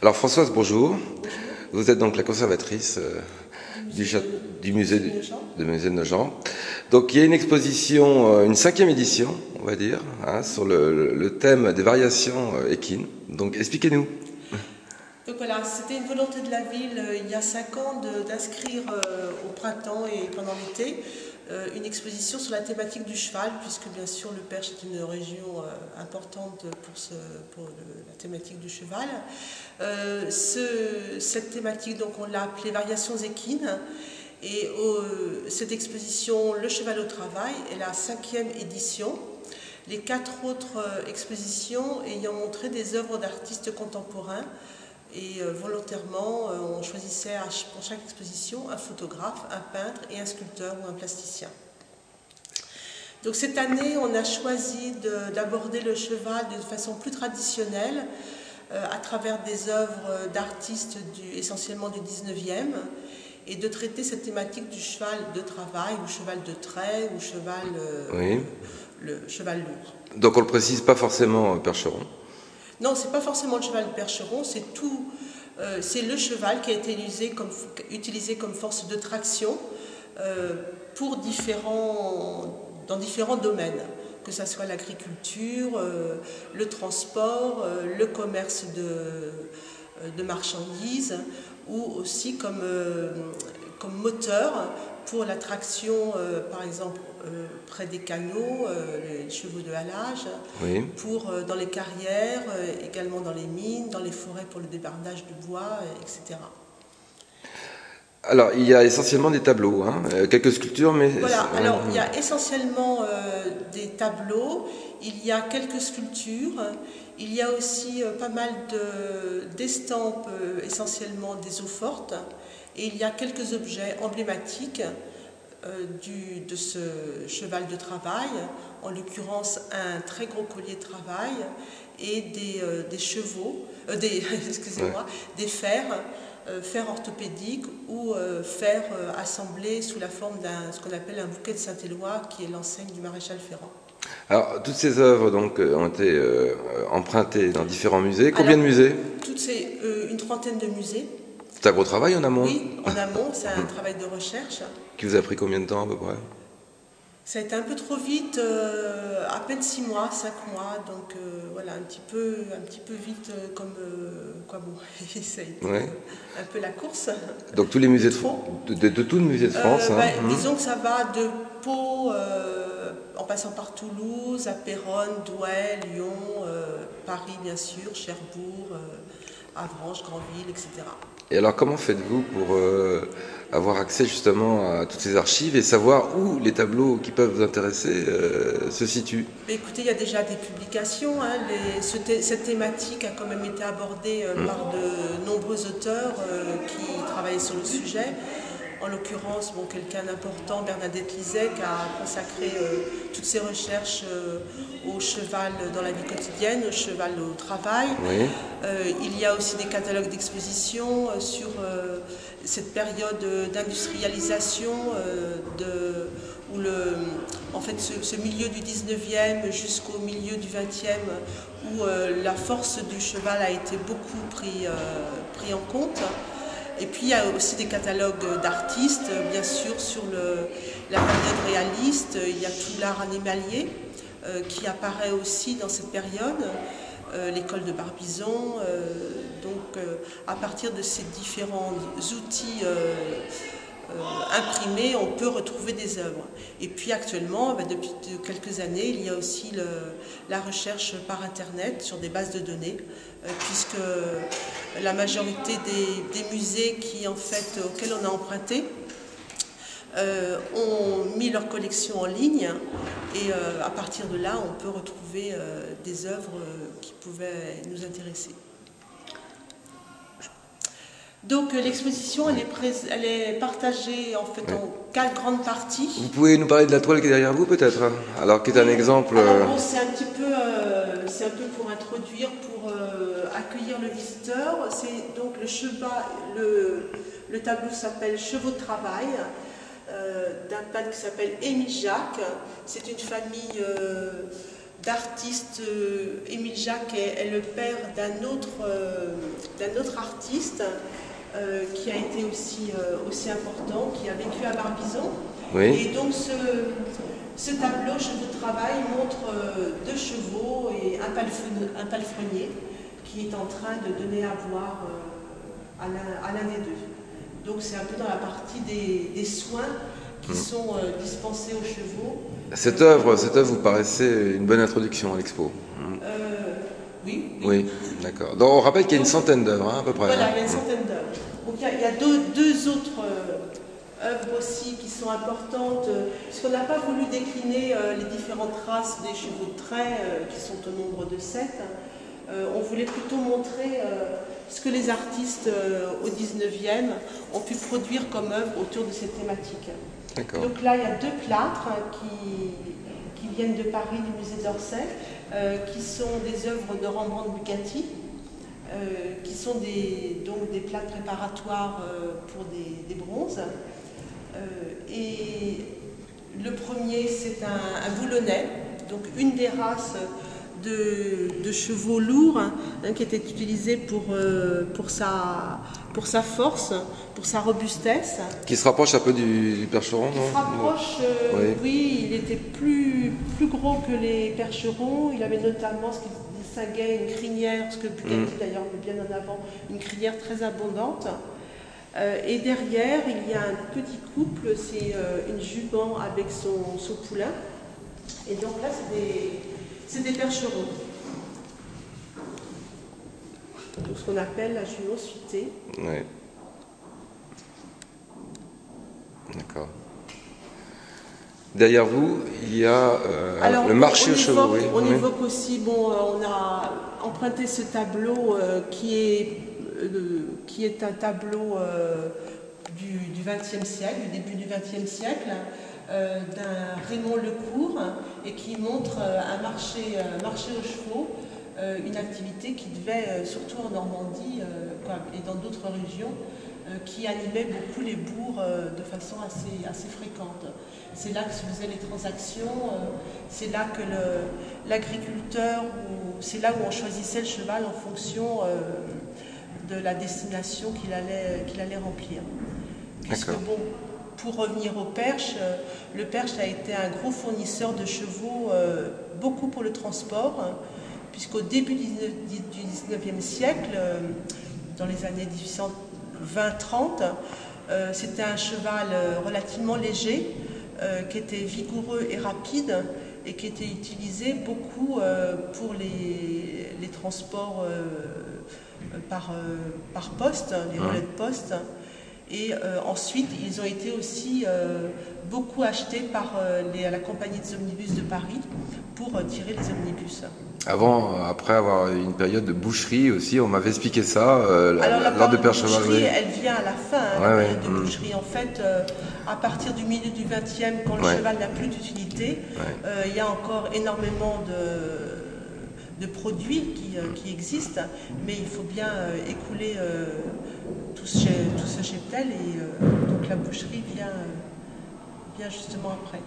Alors Françoise, bonjour. Vous êtes donc la conservatrice du musée de Nogent. Donc il y a une exposition, une 5e édition, on va dire, sur le thème des variations équines. Donc expliquez-nous. Donc voilà, c'était une volonté de la ville il y a 5 ans d'inscrire au printemps et pendant l'été une exposition sur la thématique du cheval, puisque bien sûr le Perche est une région importante pour la thématique du cheval. Cette thématique, donc on l'a appelée Variations équines, et cette exposition, Le cheval au travail, est la 5e édition. Les 4 autres expositions ayant montré des œuvres d'artistes contemporains. Et volontairement, on choisissait pour chaque exposition un photographe, un peintre et un sculpteur ou un plasticien. Donc cette année, on a choisi d'aborder le cheval de façon plus traditionnelle, à travers des œuvres d'artistes essentiellement du 19e, et de traiter cette thématique du cheval de travail, ou cheval de trait, ou cheval, le cheval lourd. Donc on ne le précise pas forcément Percheron. Non, c'est pas forcément le cheval de Percheron, c'est le cheval qui a été utilisé comme force de traction dans différents domaines, que ce soit l'agriculture, le transport, le commerce de marchandises, ou aussi comme moteur pour la traction, par exemple, près des canaux, les chevaux de halage, dans les carrières, également dans les mines, dans les forêts pour le débardage du bois, etc. Alors, il y a essentiellement des tableaux, quelques sculptures, mais... Voilà, alors il y a essentiellement des tableaux, il y a quelques sculptures, il y a aussi pas mal d'estampes, essentiellement des eaux-fortes, et il y a quelques objets emblématiques de ce cheval de travail, en l'occurrence un très gros collier de travail et des chevaux, des fers orthopédiques ou fers assemblés sous la forme ce qu'on appelle un bouquet de Saint-Éloi, qui est l'enseigne du maréchal Ferrand. Alors, toutes ces œuvres donc, ont été empruntées dans différents musées. Combien de musées? C'est une trentaine de musées. C'est un gros travail en amont? Oui, en amont, c'est un travail de recherche. Qui vous a pris combien de temps à peu près? Ça a été un peu trop vite, à peine 6 mois, 5 mois, donc voilà, un petit peu vite, comme quoi bon, ça a été un peu la course. Donc tous les musées de tout le musée de France. Disons que ça va de Pau, en passant par Toulouse, à Péronne, Douai, Lyon, Paris bien sûr, Cherbourg, Avranches, Granville, etc. Et alors comment faites-vous pour avoir accès justement à toutes ces archives et savoir où les tableaux qui peuvent vous intéresser se situent? Écoutez, il y a déjà des publications. Cette thématique a quand même été abordée par de nombreux auteurs qui travaillaient sur le sujet. En l'occurrence, quelqu'un d'important, Bernadette Lisek, a consacré toutes ses recherches au cheval dans la vie quotidienne, au cheval au travail. Il y a aussi des catalogues d'exposition sur cette période d'industrialisation, où ce milieu du 19e jusqu'au milieu du 20e, où la force du cheval a été beaucoup pris en compte. Et puis il y a aussi des catalogues d'artistes, bien sûr, sur la période réaliste. Il y a tout l'art animalier qui apparaît aussi dans cette période, l'école de Barbizon. À partir de ces différents outils imprimés, on peut retrouver des œuvres. Et puis actuellement, depuis quelques années, il y a aussi la recherche par Internet sur des bases de données, puisque la majorité des musées auxquels on a emprunté ont mis leur collection en ligne, et à partir de là, on peut retrouver des œuvres qui pouvaient nous intéresser. Donc l'exposition, elle est partagée en 4 grandes parties. Vous pouvez nous parler de la toile qui est derrière vous peut-être? Alors qui est un exemple... c'est un peu pour introduire, pour accueillir le visiteur. C'est donc le cheval, le tableau s'appelle Chevaux de travail, d'un peintre qui s'appelle Émile Jacques. C'est une famille d'artistes. Émile Jacques est le père d'un autre artiste qui a été aussi important, qui a vécu à Barbizon. Oui. Et donc ce tableau, chevaux de travail, montre deux chevaux et un palefrenier qui est en train de donner à voir à l'un des deux. Donc c'est un peu dans la partie des soins qui sont dispensés aux chevaux. Cette œuvre vous paraissait une bonne introduction à l'expo. Oui. Oui, d'accord. Donc on rappelle qu'il y a une centaine d'œuvres, hein, à peu près. Voilà, il y a une centaine d'œuvres. Donc il y a deux autres œuvres aussi qui sont importantes, puisqu'on n'a pas voulu décliner les différentes races des chevaux de trait, qui sont au nombre de 7. On voulait plutôt montrer ce que les artistes au 19e ont pu produire comme œuvre autour de cette thématique. Donc là, il y a deux plâtres qui viennent de Paris, du musée d'Orsay, qui sont des œuvres de Rembrandt Bugatti, qui sont donc des plâtres préparatoires pour des bronzes. Et le premier, c'est un boulonnais, donc une des races de chevaux lourds, hein, qui était utilisé pour sa force, pour sa robustesse. Qui se rapproche un peu du percheron, non? Il se rapproche, oui, il était plus gros que les percherons. Il avait notamment ce qui distinguait une crinière, ce que Bugatti d'ailleurs met bien en avant, une crinière très abondante. Et derrière, il y a un petit couple, c'est une jument avec son poulain. Et donc là, c'est des percherons. Donc ce qu'on appelle la jument suitée. Oui. D'accord. Derrière vous, il y a le marché aux chevaux. Oui. On évoque aussi, on a emprunté ce tableau qui est un tableau du XXe siècle, du début du XXe siècle, d'un Raymond Lecourt, et qui montre un marché aux chevaux, une activité qui devait, surtout en Normandie et dans d'autres régions, qui animait beaucoup les bourgs de façon assez fréquente. C'est là que se faisaient les transactions, c'est là que l'agriculteur, c'est là où on choisissait le cheval en fonction de la destination qu'il allait remplir. Puisque pour revenir au Perche, le Perche a été un gros fournisseur de chevaux, beaucoup pour le transport, puisqu'au début du 19e siècle, dans les années 1820-30, c'était un cheval relativement léger, qui était vigoureux et rapide, et qui était utilisé beaucoup pour les transports par poste, les relais de poste. Et ensuite, ils ont été aussi beaucoup achetés par la compagnie des omnibus de Paris pour tirer les omnibus. Après avoir eu une période de boucherie aussi, on m'avait expliqué ça lors de Perchevalerie. Elle vient à la fin, la période de boucherie. En fait, à partir du milieu du XXe, quand le cheval n'a plus d'utilité, il y a encore énormément de produits qui existent, mais il faut bien écouler tout ce cheptel, et donc la boucherie vient justement après.